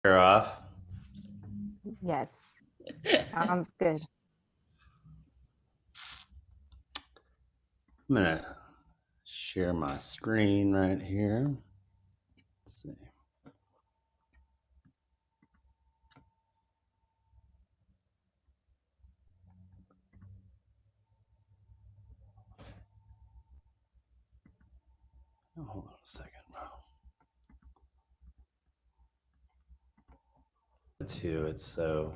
Her off. Yes, sounds good. I'm gonna share my screen right here. Let's see. Oh, hold on a second. Too. It's so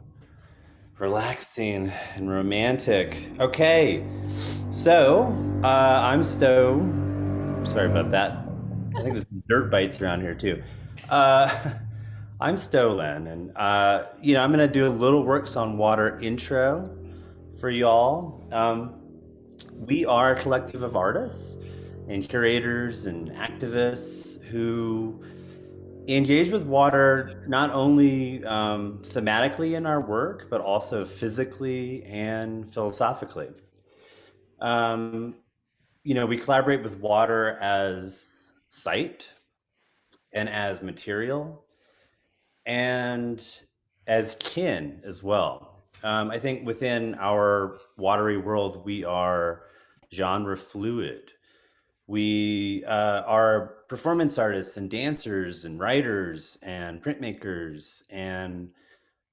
relaxing and romantic. Okay, so I'm Stowe. Sorry about that. I think there's dirt bites around here too. Uh, I'm Stolen, and I'm gonna do a little works on water intro for y'all. We are a collective of artists and curators and activists who engage with water not only thematically in our work, but also physically and philosophically. Um, we collaborate with water as site and as material and as kin as well. I think within our watery world, we are genre fluid. We are performance artists and dancers and writers and printmakers and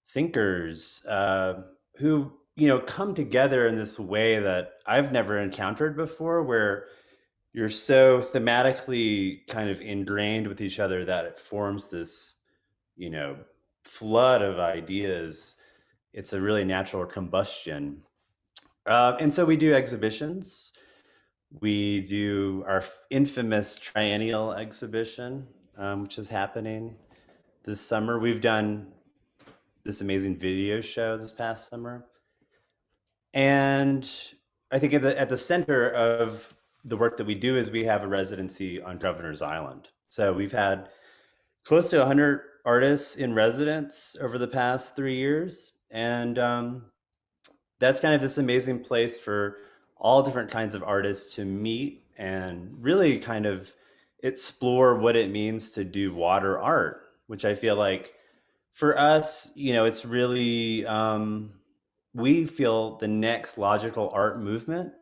thinkers who come together in this way that I've never encountered before, where you're so thematically kind of ingrained with each other that it forms this you know flood of ideas. It's a really natural combustion, and so we do exhibitions. We do our infamous triennial exhibition, which is happening this summer. We've done this amazing video show this past summer. And I think at the center of the work that we do is we have a residency on Governor's Island. So we've had close to 100 artists in residence over the past 3 years. And that's kind of this amazing place for all different kinds of artists to meet and really kind of explore what it means to do water art, which I feel like for us, it's really, we feel the next logical art movement.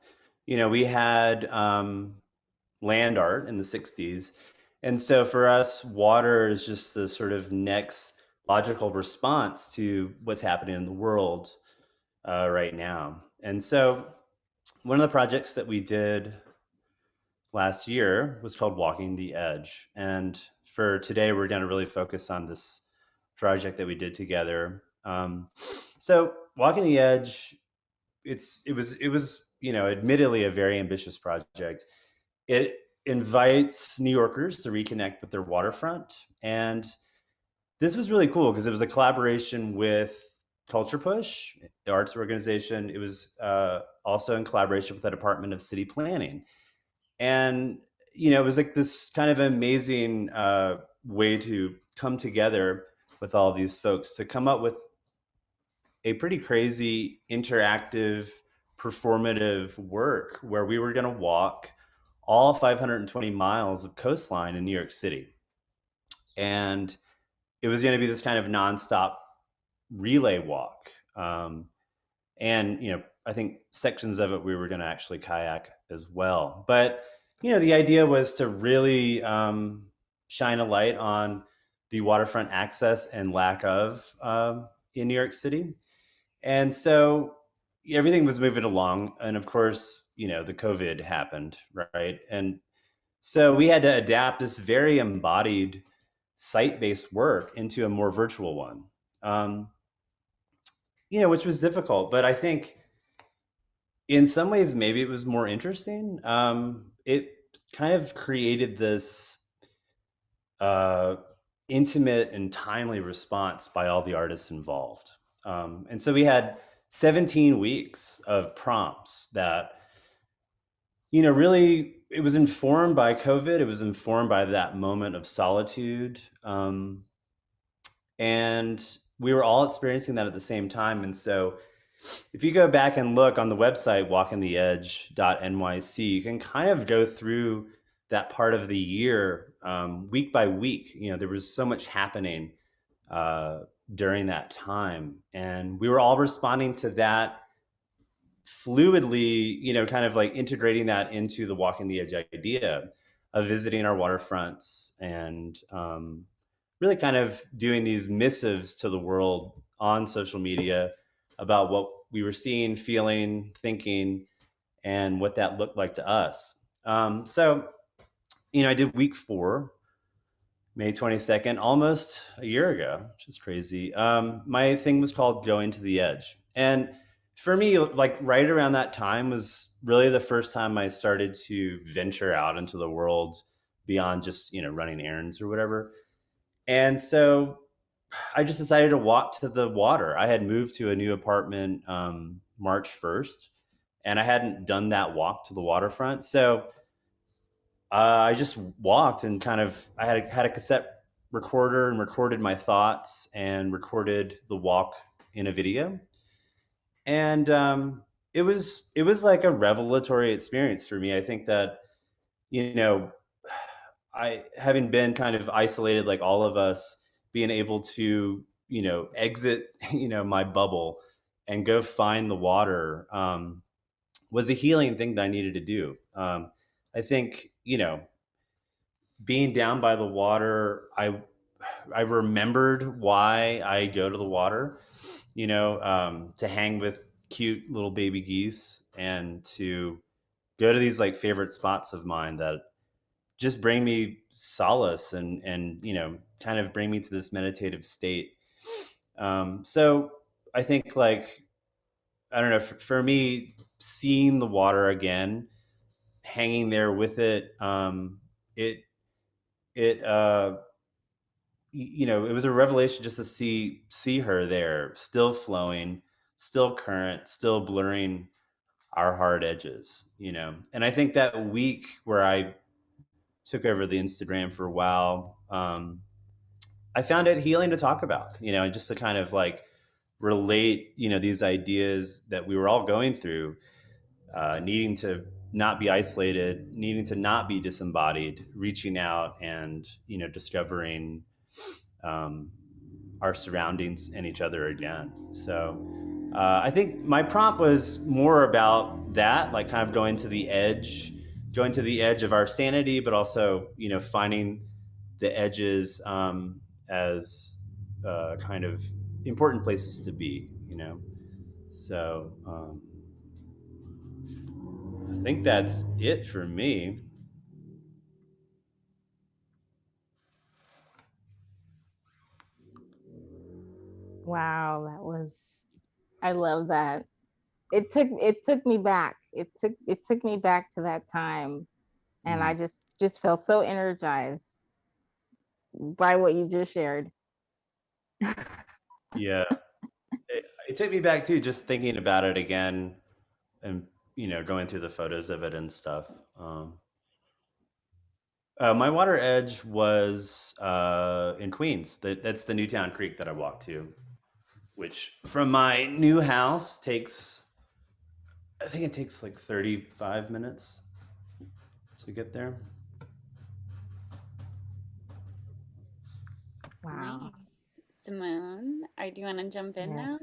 We had land art in the 60s. And so for us, water is just the sort of next logical response to what's happening in the world right now. And so one of the projects that we did last year was called Walking the Edge. And for today, we're going to really focus on this project that we did together. So Walking the Edge, it was admittedly a very ambitious project. It invites New Yorkers to reconnect with their waterfront, and this was really cool because it was a collaboration with Culture Push, the arts organization. It was also in collaboration with the Department of City Planning, and it was like this kind of amazing way to come together with all these folks to come up with a pretty crazy interactive performative work where we were going to walk all 520 miles of coastline in New York City. And it was going to be this kind of nonstop relay walk. And, I think sections of it we were going to actually kayak as well. But, the idea was to really shine a light on the waterfront access and lack of in New York City. And so everything was moving along. And of course, the COVID happened, right? And so we had to adapt this very embodied site based work into a more virtual one, um, which was difficult. But I think in some ways, maybe it was more interesting. It kind of created this uh, intimate and timely response by all the artists involved. And so we had 17 weeks of prompts that, really, it was informed by COVID. It was informed by that moment of solitude. And we were all experiencing that at the same time. And so if you go back and look on the website, walkingtheedge.nyc, you can kind of go through that part of the year week by week. There was so much happening uh, during that time. And we were all responding to that fluidly, kind of like integrating that into the walking the edge idea of visiting our waterfronts and really kind of doing these missives to the world on social media about what we were seeing, feeling, thinking, and what that looked like to us. So, I did week 4, May 22nd, almost a year ago, which is crazy. My thing was called Going to the Edge. And for me, like right around that time was really the first time I started to venture out into the world beyond just, running errands or whatever. And so I just decided to walk to the water. I had moved to a new apartment March 1st, and I hadn't done that walk to the waterfront. So I just walked and kind of I had a cassette recorder and recorded my thoughts and recorded the walk in a video. And it was like a revelatory experience for me. I think that you know I having been kind of isolated like all of us, being able to exit my bubble and go find the water was a healing thing that I needed to do. I think being down by the water, I remembered why I go to the water, to hang with cute little baby geese and to go to these like favorite spots of mine that just bring me solace and kind of bring me to this meditative state. So I think like I don't know for me, seeing the water again, hanging there with it, it it it was a revelation just to see her there, still flowing, still current, still blurring our hard edges. And I think that week where I took over the Instagram for a while, I found it healing to talk about, and just to kind of like relate, these ideas that we were all going through, needing to not be isolated, needing to not be disembodied, reaching out and discovering um, our surroundings and each other again. So I think my prompt was more about that, like kind of going to the edge of our sanity, but also finding the edges as kind of important places to be. So I think that's it for me. Wow, I love that. It took me back. It took me back to that time, and Mm. I just felt so energized by what you just shared. Yeah, it took me back too, just thinking about it again and going through the photos of it and stuff. My water edge was in Queens. That's the Newtown Creek that I walked to, which from my new house takes, I think it takes like 35 minutes to get there. Wow. Nice. Simone, do you want to jump in Yeah. now?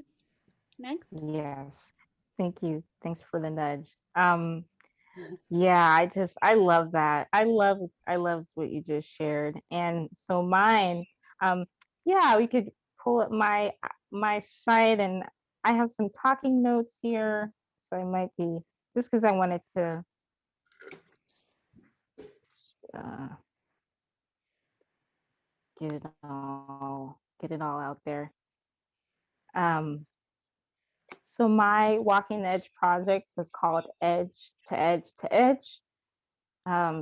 Next? Yes. Thank you. Thanks for the nudge. Yeah, I love that. I loved what you just shared. And so mine, um, yeah, we could pull up my site, and I have some talking notes here. So I might be just because I wanted to uh, get it all out there. Um, so my walking edge project was called Edge to Edge to Edge,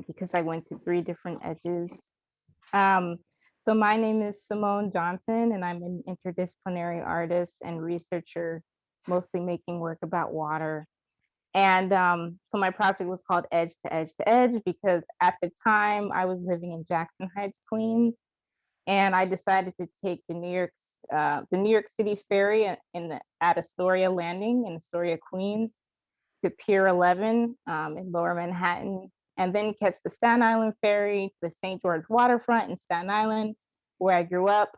because I went to 3 different edges. Um, so my name is Simone Johnson, and I'm an interdisciplinary artist and researcher, mostly making work about water. And so my project was called Edge to Edge to Edge because at the time I was living in Jackson Heights, Queens, and I decided to take the New York City ferry at Astoria Landing in Astoria, Queens, to Pier 11 in Lower Manhattan, and then catch the Staten Island ferry to the St. George waterfront in Staten Island, where I grew up.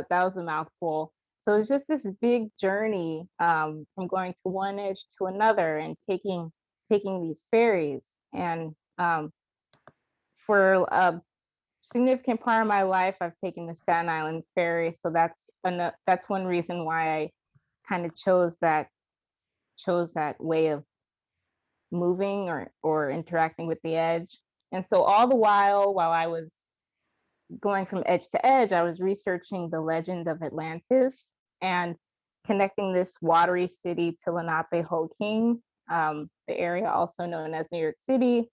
that was a mouthful. So it's just this big journey from going to one edge to another and taking these ferries. And for a significant part of my life, I've taken the Staten Island ferry. So that's one reason why I kind of chose that way of moving or interacting with the edge. And so all the while I was going from edge to edge, I was researching the legend of Atlantis and connecting this watery city to Lenape-Hoking, the area also known as New York City,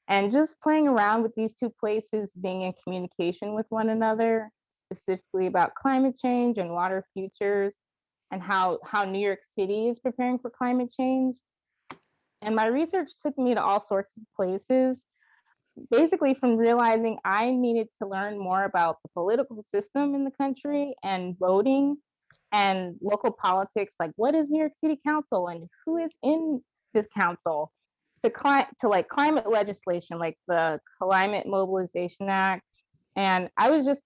and just playing around with these two places, being in communication with one another, specifically about climate change and water futures, and how New York City is preparing for climate change. And my research took me to all sorts of places, basically from realizing I needed to learn more about the political system in the country and voting and local politics, like what is New York City Council and who is in this council, to like climate legislation, like the Climate Mobilization Act. And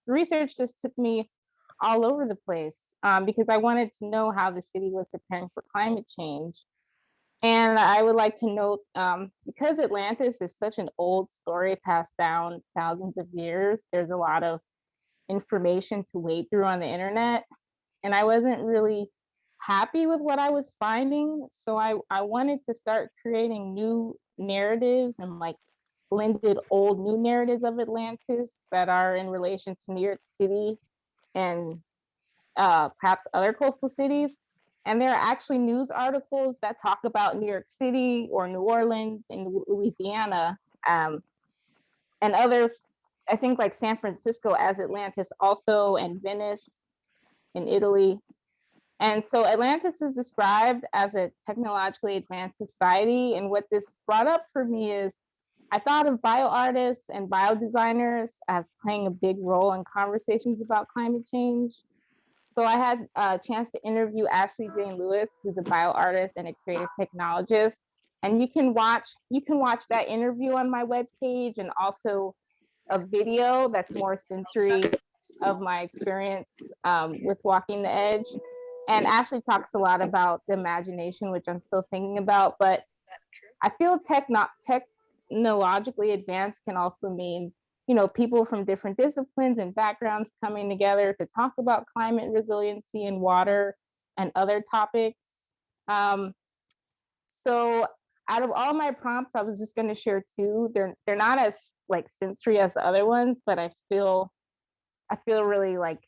research just took me all over the place because I wanted to know how the city was preparing for climate change. And I would like to note, because Atlantis is such an old story passed down thousands of years, there's a lot of information to wade through on the internet. And I wasn't really happy with what I was finding. So I wanted to start creating new narratives and like blended old new narratives of Atlantis that are in relation to New York City and perhaps other coastal cities. And there are actually news articles that talk about New York City or New Orleans in Louisiana, and others, I think like San Francisco as Atlantis also, and Venice in Italy. And so Atlantis is described as a technologically advanced society. And what this brought up for me is I thought of bioartists and biodesigners as playing a big role in conversations about climate change. So I had a chance to interview Ashley Jane Lewis, who's a bioartist and a creative technologist. And you can watch that interview on my webpage, and also a video that's more sensory of my experience with walking the edge. And Ashley talks a lot about the imagination, which I'm still thinking about, but I feel technologically advanced can also mean, you know, people from different disciplines and backgrounds coming together to talk about climate resiliency and water and other topics. So out of all my prompts, I was just going to share two. They're not as like sensory as the other ones, but I feel really like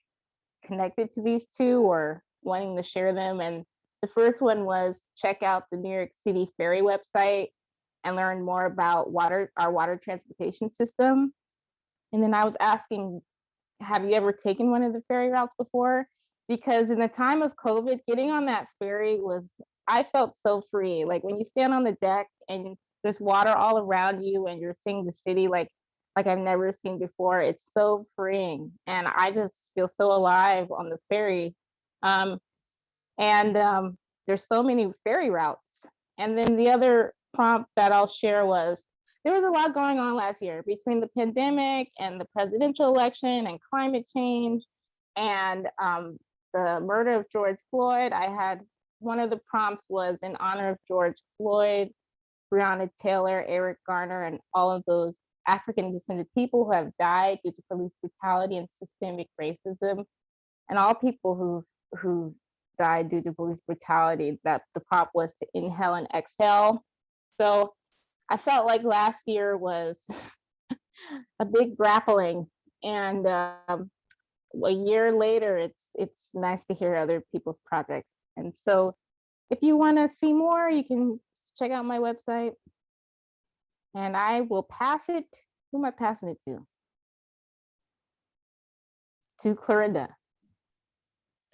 connected to these two or wanting to share them. And the first one was check out the New York City Ferry website and learn more about our water transportation system. And then I was asking, have you ever taken one of the ferry routes before? Because in the time of COVID, getting on that ferry I felt so free. Like when you stand on the deck and there's water all around you and you're seeing the city like I've never seen before, it's so freeing. And I just feel so alive on the ferry. There's so many ferry routes. And then the other prompt that I'll share was, there was a lot going on last year between the pandemic and the presidential election and climate change and the murder of George Floyd. One of the prompts was in honor of George Floyd, Breonna Taylor, Eric Garner, and all of those African descended people who have died due to police brutality and systemic racism, and all people who died due to police brutality. That the prompt was to inhale and exhale. So I felt like last year was a big grappling, and a year later, it's nice to hear other people's projects. And so if you want to see more, you can check out my website. And I will pass it. Who am I passing it to? To Clorinda.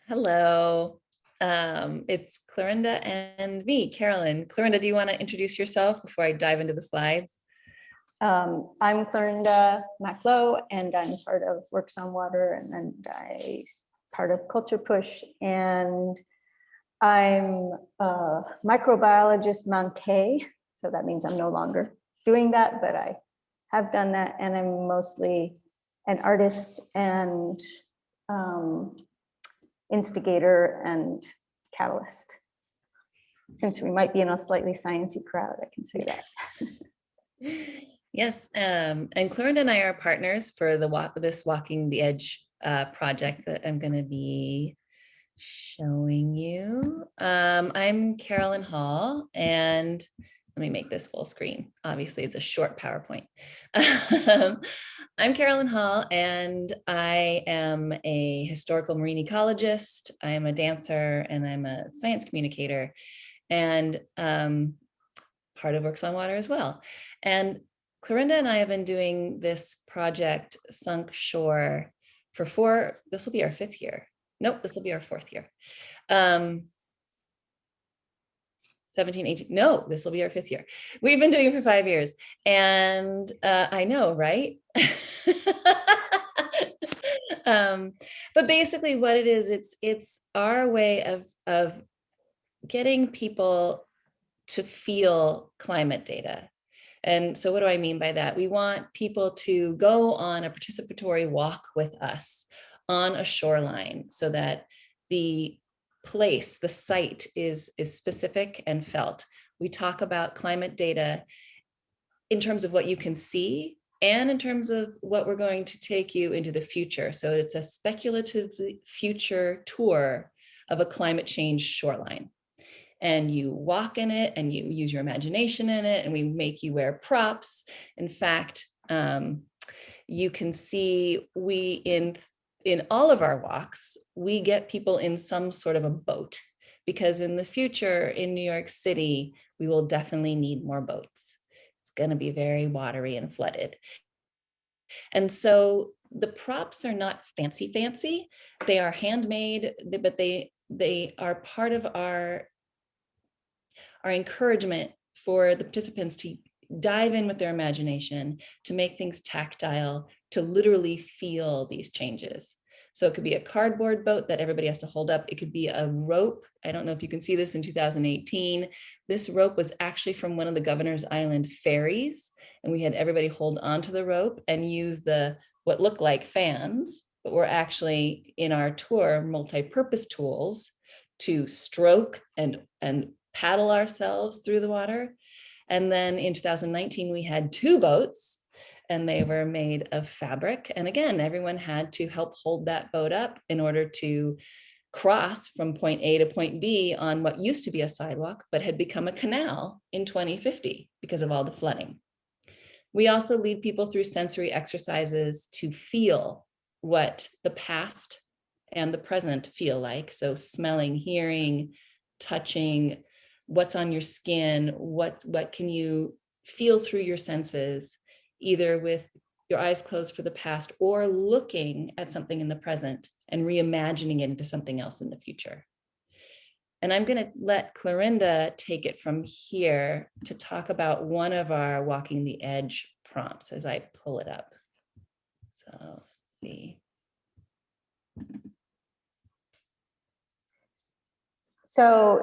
Hello. It's Clorinda and me, Carolyn. Clorinda, do you want to introduce yourself before I dive into the slides? I'm Clorinda MacLow, and I'm part of Works on Water, and I part of Culture Push, and I'm a microbiologist manqué, so that means I'm no longer doing that, but I have done that, and I'm mostly an artist and instigator and catalyst. Since we might be in a slightly sciencey crowd, I can say that. Yes, and Clorinda and I are partners for this Walking the Edge project that I'm going to be showing you. I'm Carolyn Hall, and let me make this full screen. Obviously, it's a short PowerPoint. I'm Carolyn Hall, and I am a historical marine ecologist. I am a dancer, and I'm a science communicator, and part of Works on Water as well. And Clorinda and I have been doing this project, Sunk Shore, for this will be our 5th year. Nope, this will be our 4th year. 17, 18, no, this will be our 5th year. We've been doing it for 5 years. And I know, right? But basically what it is, it's our way of getting people to feel climate data. And so what do I mean by that? We want people to go on a participatory walk with us on a shoreline so that the place, the site is specific and felt. We talk about climate data in terms of what you can see and in terms of what we're going to take you into the future. So it's a speculative future tour of a climate change shoreline. And you walk in it and you use your imagination in it, and we make you wear props. In fact, you can see in all of our walks, we get people in some sort of a boat, because in the future in New York City, we will definitely need more boats. It's going to be very watery and flooded. And so the props are not fancy. They are handmade, but they are part of our encouragement for the participants to dive in with their imagination, to make things tactile, to literally feel these changes. So it could be a cardboard boat that everybody has to hold up. It could be a rope. I don't know if you can see this in 2018. This rope was actually from one of the Governor's Island ferries, and we had everybody hold onto the rope and use what looked like fans, but were actually in our tour multi-purpose tools to stroke and paddle ourselves through the water. And then in 2019, we had 2 boats, and they were made of fabric. And again, everyone had to help hold that boat up in order to cross from point A to point B on what used to be a sidewalk, but had become a canal in 2050 because of all the flooding. We also lead people through sensory exercises to feel what the past and the present feel like. So smelling, hearing, touching, what's on your skin, what can you feel through your senses, either with your eyes closed for the past or looking at something in the present and reimagining it into something else in the future. And I'm going to let Clorinda take it from here to talk about one of our Walking the Edge prompts as I pull it up. So let's see. So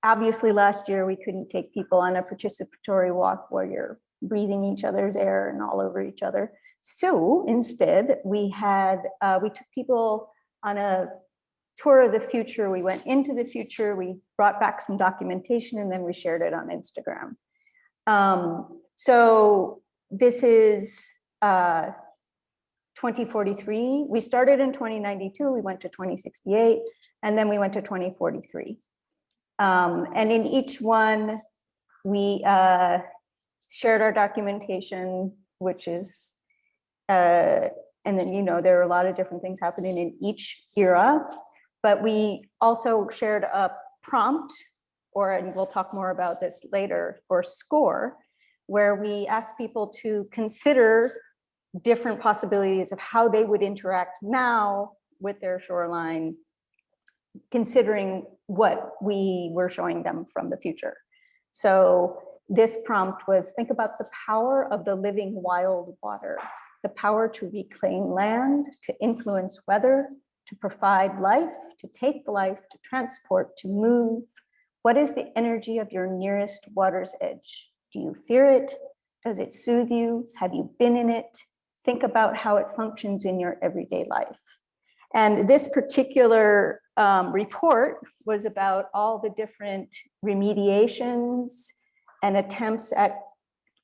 obviously last year we couldn't take people on a participatory walk where you're breathing each other's air and all over each other. So instead we took people on a tour of the future. We went into the future, we brought back some documentation, and then we shared it on Instagram. So this is 2043. We started in 2092, we went to 2068, and then we went to 2043. And in each one, we shared our documentation, which is, and then, there are a lot of different things happening in each era, but we also shared a prompt, and we'll talk more about this later, or score, where we asked people to consider different possibilities of how they would interact now with their shoreline, considering what we were showing them from the future. So this prompt was, think about the power of the living wild water, the power to reclaim land, to influence weather, to provide life, to take life, to transport, to move. What is the energy of your nearest water's edge? Do you fear it? Does it soothe you? Have you been in it? Think about how it functions in your everyday life. And this particular report was about all the different remediations and attempts at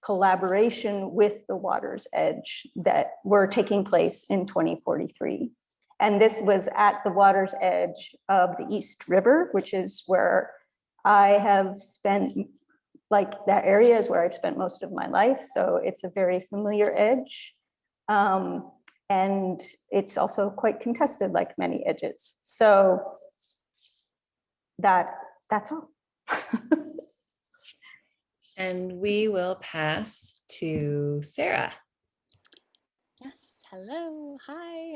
collaboration with the water's edge that were taking place in 2043. And this was at the water's edge of the East River, which is where I have spent, like that area is where I've spent most of my life. So it's a very familiar edge. And it's also quite contested, like many edges. So that's all. And we will pass to Sarah. Yes. Hello. Hi.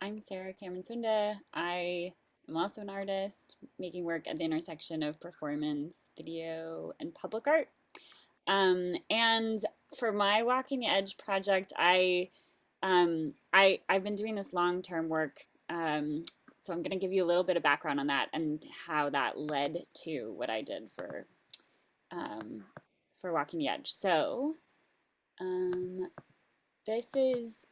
I'm Sarah Cameron Sunda. I am also an artist making work at the intersection of performance, video, and public art. And for my Walking the Edge project, I've been doing this long-term work. So I'm going to give you a little bit of background on that and how that led to what I did for Walking the Edge. So this is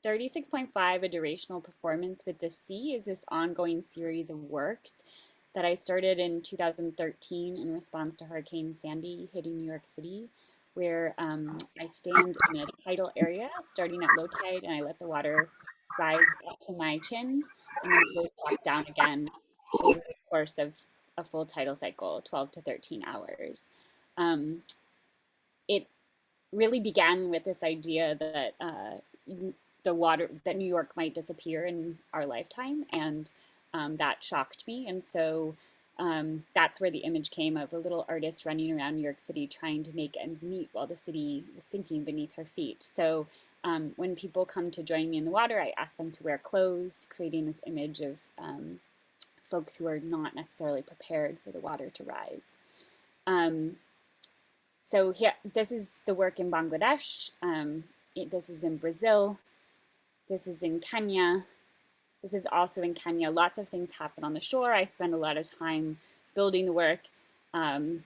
36.5, a durational performance with the sea, is this ongoing series of works that I started in 2013 in response to Hurricane Sandy hitting New York City, where I stand in a tidal area starting at low tide and I let the water rise up to my chin and then it goes back down again over the course of a full tidal cycle, 12 to 13 hours. It really began with this idea that that New York might disappear in our lifetime, and that shocked me. And so that's where the image came of a little artist running around New York City trying to make ends meet while the city was sinking beneath her feet. So when people come to join me in the water, I ask them to wear clothes, creating this image of folks who are not necessarily prepared for the water to rise. So here, this is the work in Bangladesh. This is in Brazil. This is in Kenya. This is also in Kenya. Lots of things happen on the shore. I spend a lot of time building the work, and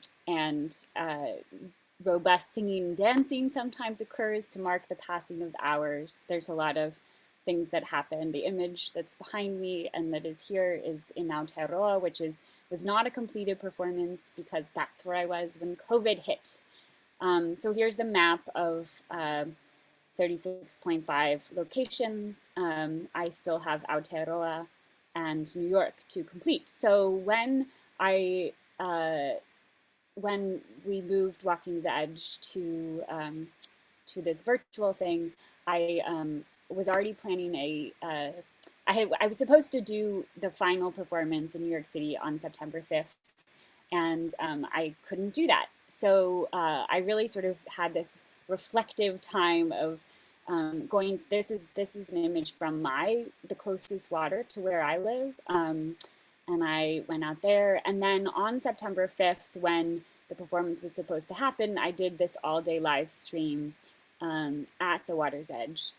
robust singing and dancing sometimes occurs to mark the passing of the hours. There's a lot of things that happen. The image that's behind me and that is here is in Aotearoa, which was not a completed performance because that's where I was when COVID hit. So here's the map of 36.5 locations. I still have Aotearoa and New York to complete. So when we moved Walking the Edge to this virtual thing, I was already planning I was supposed to do the final performance in New York City on September 5th, and I couldn't do that. So I really sort of had this reflective time of going. This is an image from the closest water to where I live, and I went out there. And then on September 5th, when the performance was supposed to happen, I did this all-day live stream at the water's edge,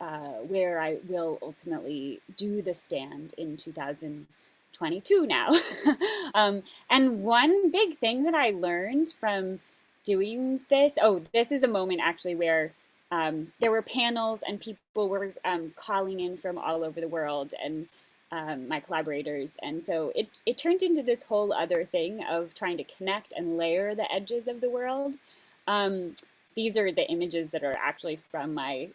where I will ultimately do the stand in 2022 now. And one big thing that I learned from doing this, this is a moment actually where there were panels and people were calling in from all over the world, and my collaborators. And so it turned into this whole other thing of trying to connect and layer the edges of the world. These are the images that are actually from my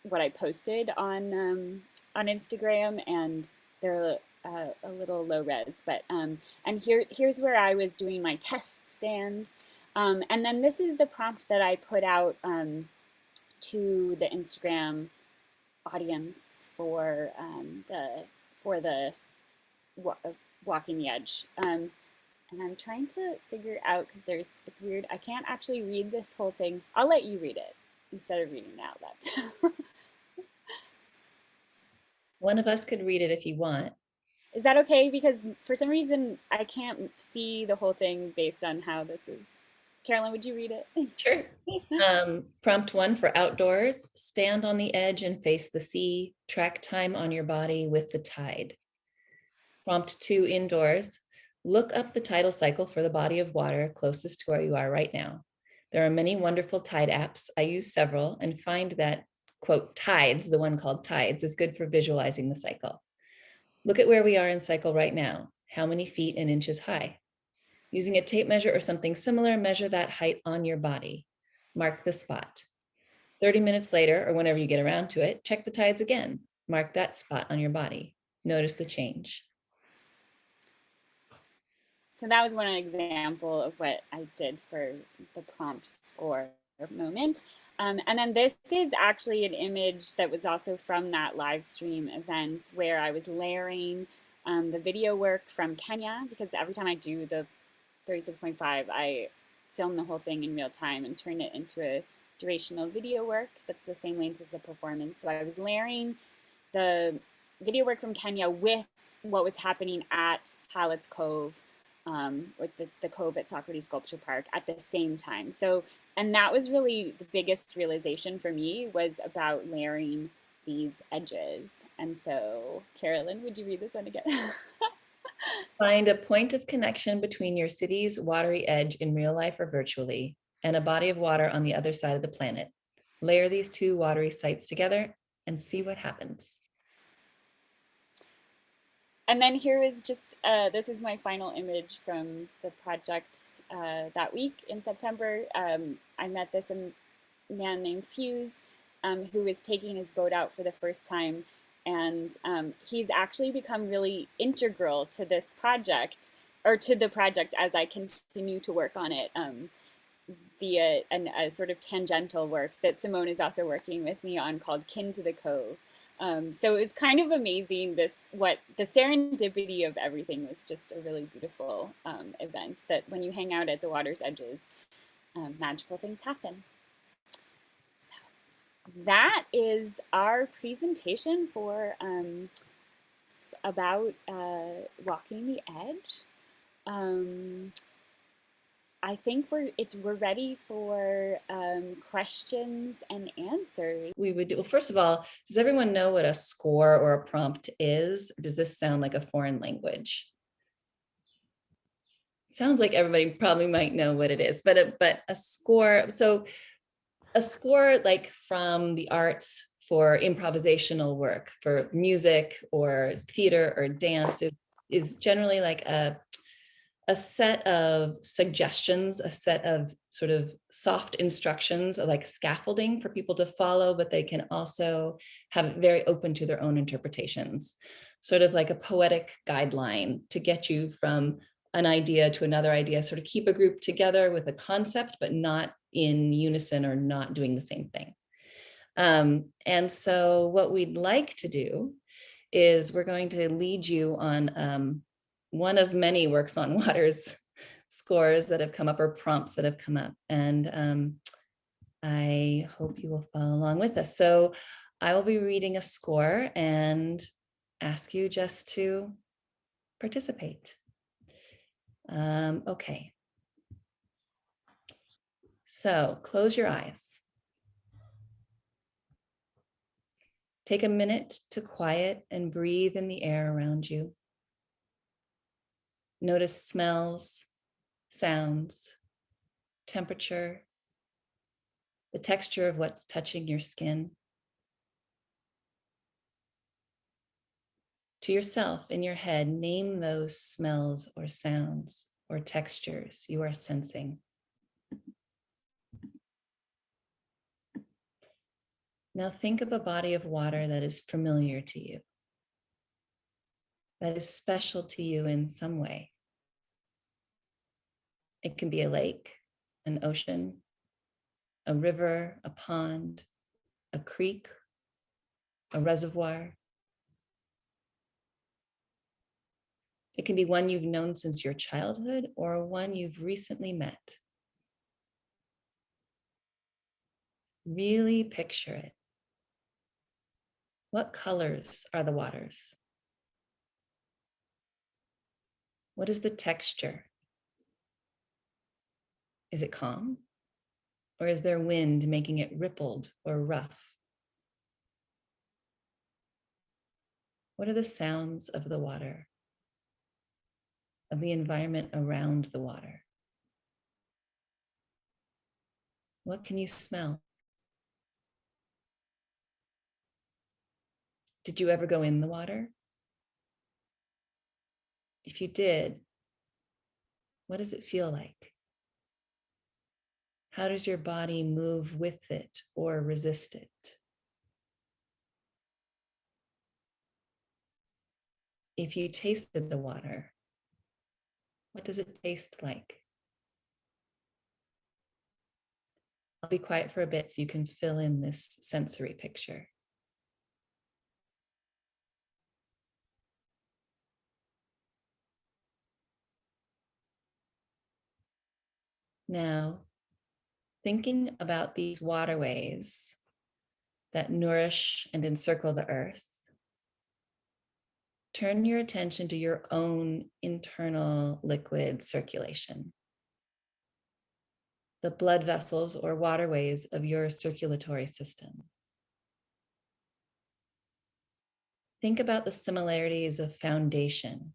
what I posted on Instagram, and they're a little low res, but and here's where I was doing my test stands, and then this is the prompt that I put out to the Instagram audience for the Walking the Edge. And I'm trying to figure out, because it's weird. I can't actually read this whole thing. I'll let you read it instead of reading it out loud. One of us could read it if you want. Is that okay? Because for some reason, I can't see the whole thing based on how this is. Carolyn, would you read it? Sure. Prompt 1 for outdoors: stand on the edge and face the sea. Track time on your body with the tide. Prompt 2 indoors: look up the tidal cycle for the body of water closest to where you are right now. There are many wonderful tide apps. I use several and find that quote, tides, the one called tides, is good for visualizing the cycle. Look at where we are in cycle right now. How many feet and inches high? Using a tape measure or something similar, measure that height on your body. Mark the spot. 30 minutes later, or whenever you get around to it, check the tides again. Mark that spot on your body. Notice the change. So that was one example of what I did for the prompt score moment. And then this is actually an image that was also from that live stream event where I was layering the video work from Kenya, because every time I do the 36.5, I film the whole thing in real time and turn it into a durational video work that's the same length as the performance. So I was layering the video work from Kenya with what was happening at Hallett's Cove, it's the Cove at Socrates Sculpture Park at the same time. So, and that was really the biggest realization for me, was about layering these edges. And so, Carolyn, would you read this one again? Find a point of connection between your city's watery edge in real life or virtually, and a body of water on the other side of the planet. Layer these two watery sites together and see what happens. And then here is just, this is my final image from the project that week in September. I met this man named Fuse, who was taking his boat out for the first time. And he's actually become really integral to this project, or to the project as I continue to work on it, via a sort of tangential work that Simone is also working with me on, called Kin to the Cove. So it was kind of amazing, what the serendipity of everything was just a really beautiful event, that when you hang out at the water's edges, magical things happen. So that is our presentation for about walking the edge. I think we're ready for questions and answers. We would do, well, first of all, does everyone know what a score or a prompt is? Or does this sound like a foreign language? It sounds like everybody probably might know what it is, but a score, so a score, like from the arts for improvisational work, for music or theater or dance, is generally like a set of suggestions, a set of sort of soft instructions, like scaffolding for people to follow, but they can also have it very open to their own interpretations, sort of like a poetic guideline to get you from an idea to another idea, sort of keep a group together with a concept, but not in unison or not doing the same thing. And so what we'd like to do is we're going to lead you on one of many Works on Water's scores that have come up, or prompts that have come up. And I hope you will follow along with us. So I will be reading a score and ask you just to participate. Okay. So close your eyes. Take a minute to quiet and breathe in the air around you. Notice smells, sounds, temperature, the texture of what's touching your skin. To yourself, in your head, name those smells or sounds or textures you are sensing. Now think of a body of water that is familiar to you, that is special to you in some way. It can be a lake, an ocean, a river, a pond, a creek, a reservoir. It can be one you've known since your childhood or one you've recently met. Really picture it. What colors are the waters? What is the texture? Is it calm? Or is there wind making it rippled or rough? What are the sounds of the water, of the environment around the water? What can you smell? Did you ever go in the water? If you did, what does it feel like? How does your body move with it or resist it? If you tasted the water, what does it taste like? I'll be quiet for a bit so you can fill in this sensory picture. Now, thinking about these waterways that nourish and encircle the earth, turn your attention to your own internal liquid circulation. The blood vessels or waterways of your circulatory system. Think about the similarities of foundation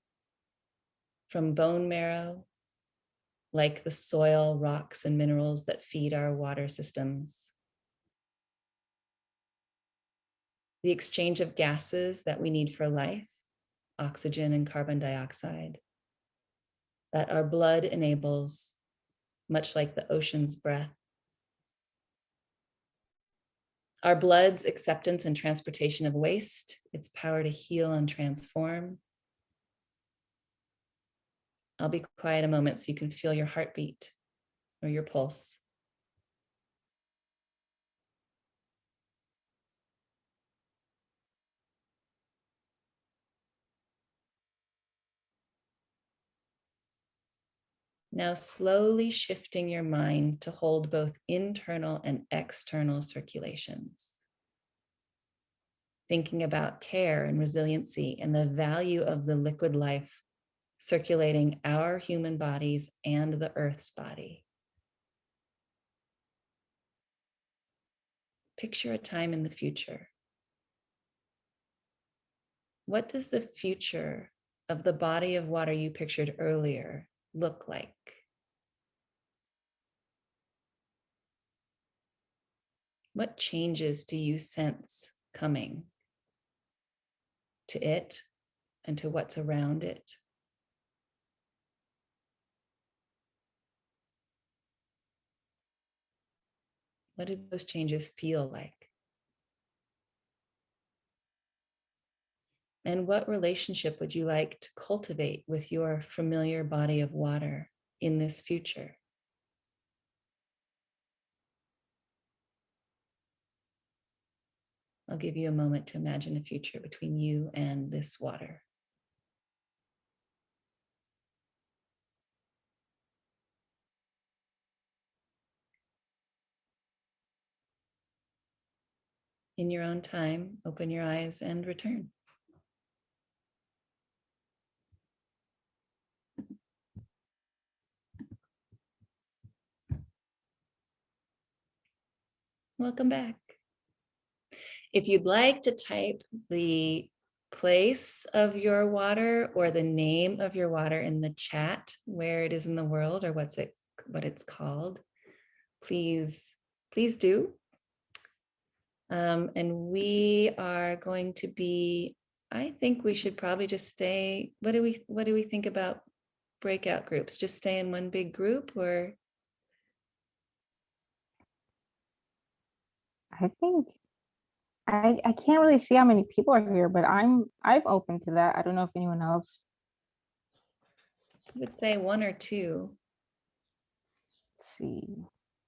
from bone marrow, like the soil, rocks, and minerals that feed our water systems. The exchange of gases that we need for life, oxygen and carbon dioxide, that our blood enables, much like the ocean's breath. Our blood's acceptance and transportation of waste, its power to heal and transform. I'll be quiet a moment so you can feel your heartbeat or your pulse. Now slowly shifting your mind to hold both internal and external circulations. Thinking about care and resiliency and the value of the liquid life circulating our human bodies and the Earth's body. Picture a time in the future. What does the future of the body of water you pictured earlier look like? What changes do you sense coming to it and to what's around it? What do those changes feel like? And what relationship would you like to cultivate with your familiar body of water in this future? I'll give you a moment to imagine a future between you and this water. In your own time, open your eyes and return. Welcome back. If you'd like to type the place of your water or the name of your water in the chat, where it is in the world or what it's called, please do. And we are going to be, I think we should probably just stay. What do we think about breakout groups? Just stay in one big group, or? I think I can't really see how many people are here, but I'm open to that. I don't know if anyone else. I would say one or two. Let's see.